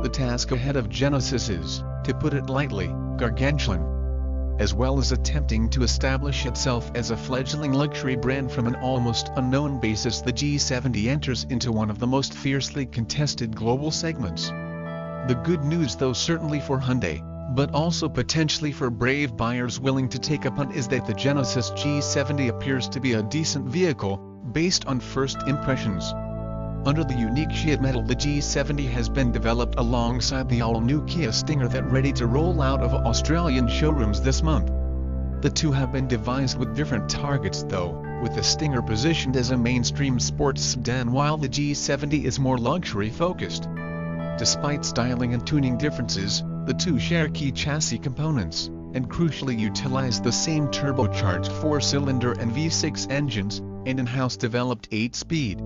The task ahead of Genesis is, to put it lightly, gargantuan. As well as attempting to establish itself as a fledgling luxury brand from an almost unknown basis, the G70 enters into one of the most fiercely contested global segments. The good news, though certainly for Hyundai, but also potentially for brave buyers willing to take a punt, is that the Genesis G70 appears to be a decent vehicle, based on first impressions. Under the unique sheet metal, the G70 has been developed alongside the all-new Kia Stinger that's ready to roll out of Australian showrooms this month. The two have been devised with different targets though, with the Stinger positioned as a mainstream sports sedan while the G70 is more luxury-focused. Despite styling and tuning differences, the two share key chassis components, and crucially utilize the same turbocharged 4-cylinder and V6 engines, and in-house developed 8-speed.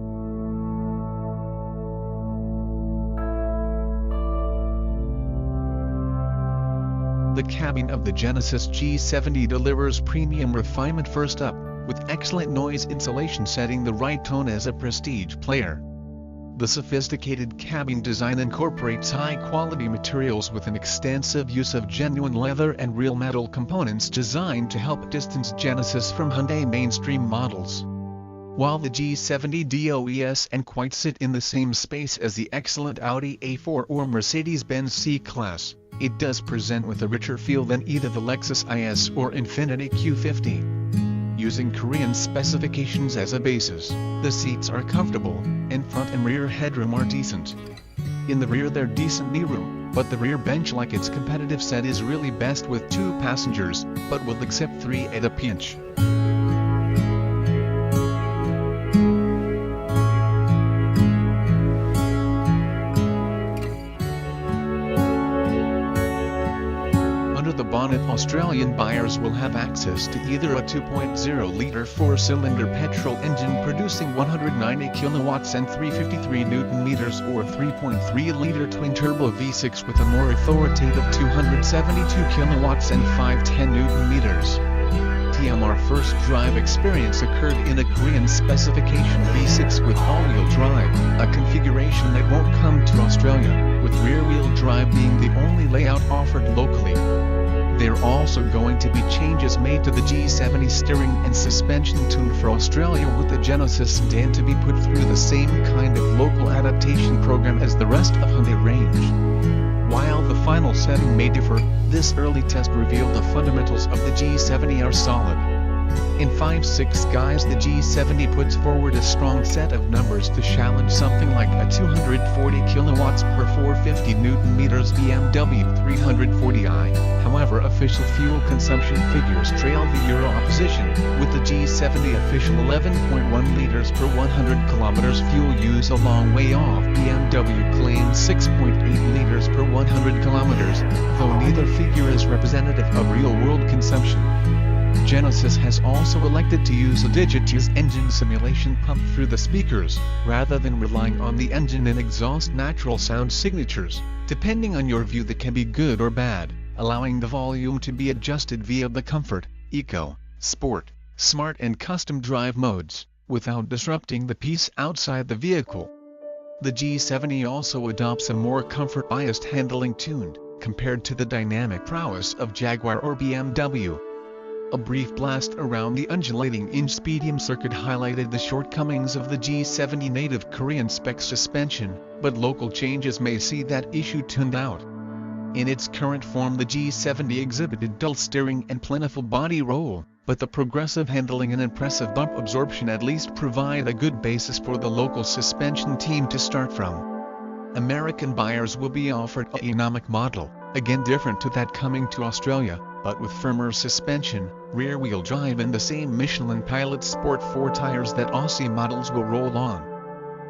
The cabin of the Genesis G70 delivers premium refinement first up, with excellent noise insulation setting the right tone as a prestige player. The sophisticated cabin design incorporates high-quality materials with an extensive use of genuine leather and real metal components designed to help distance Genesis from Hyundai mainstream models. While the G70 does and quite sit in the same space as the excellent Audi A4 or Mercedes-Benz C-Class, it does present with a richer feel than either the Lexus IS or Infiniti Q50. Using Korean specifications as a basis, the seats are comfortable, and front and rear headroom are decent. In the rear they're decent knee room, but the rear bench, like its competitive set, is really best with 2 passengers, but will accept 3 at a pinch. Bonnet, Australian buyers will have access to either a 2.0-litre 4-cylinder petrol engine producing 190 kilowatts and 353 Newton-meters, or 3.3-litre twin-turbo V6 with a more authoritative 272 kilowatts and 510 Newton-meters. TMR first drive experience occurred in a Korean specification V6 with all-wheel drive, a configuration that won't come to Australia, with rear-wheel drive being the only layout offered locally. There are also going to be changes made to the G70 steering and suspension tuned for Australia, with the Genesis sedan to be put through the same kind of local adaptation program as the rest of Hyundai range. While the final setting may differ, this early test revealed the fundamentals of the G70 are solid. In 5.6 guys, the G70 puts forward a strong set of numbers to challenge something like a 240 kilowatts per 450 Newton-meters BMW 340i. However, official fuel consumption figures trail the Euro opposition, with the G70 official 11.1 liters per 100 kilometers fuel use, a long way off BMW claims 6.8 liters per 100 kilometers, though neither figure is representative of real-world consumption. Genesis has also elected to use a digitized engine simulation pumped through the speakers, rather than relying on the engine and exhaust natural sound signatures, depending on your view that can be good or bad, allowing the volume to be adjusted via the comfort, eco, sport, smart and custom drive modes, without disrupting the peace outside the vehicle. The G70 also adopts a more comfort-biased handling tune, compared to the dynamic prowess of Jaguar or BMW. A brief blast around the undulating in-speedium circuit highlighted the shortcomings of the G70 native Korean spec suspension, but local changes may see that issue tuned out. In its current form, the G70 exhibited dull steering and plentiful body roll, but the progressive handling and impressive bump absorption at least provide a good basis for the local suspension team to start from. American buyers will be offered a economic model, again different to that coming to Australia, but with firmer suspension, rear-wheel drive and the same Michelin Pilot Sport 4 tires that Aussie models will roll on.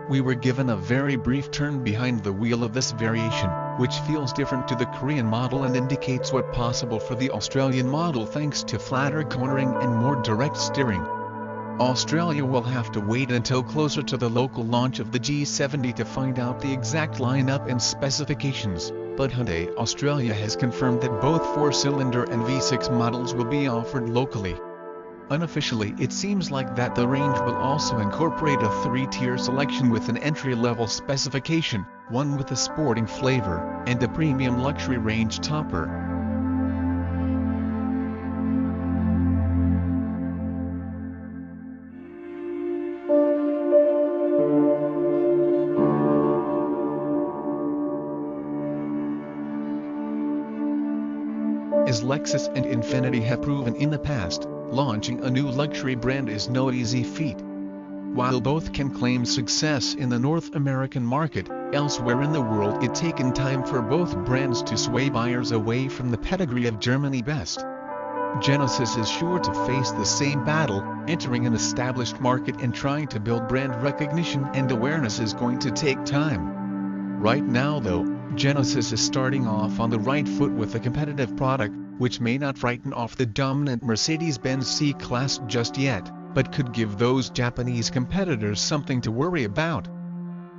We were given a very brief turn behind the wheel of this variation, which feels different to the Korean model and indicates what's possible for the Australian model thanks to flatter cornering and more direct steering. Australia will have to wait until closer to the local launch of the G70 to find out the exact lineup and specifications, but Hyundai Australia has confirmed that both 4-cylinder and V6 models will be offered locally. Unofficially, it seems like that the range will also incorporate a three-tier selection with an entry-level specification, one with a sporting flavor, and a premium luxury range topper. As Lexus and Infiniti have proven in the past, launching a new luxury brand is no easy feat. While both can claim success in the North American market, elsewhere in the world it's taken time for both brands to sway buyers away from the pedigree of Germany best. Genesis is sure to face the same battle, entering an established market and trying to build brand recognition and awareness is going to take time. Right now though, Genesis is starting off on the right foot with a competitive product, which may not frighten off the dominant Mercedes-Benz C-Class just yet, but could give those Japanese competitors something to worry about.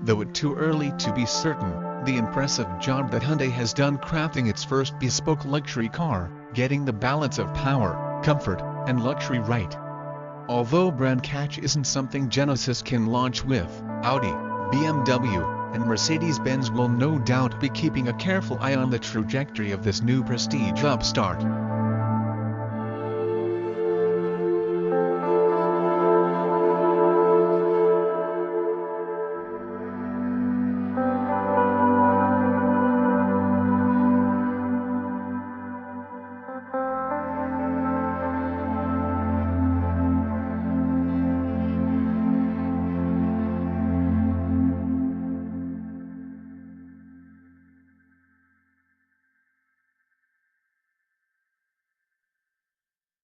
Though it's too early to be certain, the impressive job that Hyundai has done crafting its first bespoke luxury car, getting the balance of power, comfort, and luxury right. Although brand catch isn't something Genesis can launch with, Audi, BMW, and Mercedes-Benz will no doubt be keeping a careful eye on the trajectory of this new prestige upstart.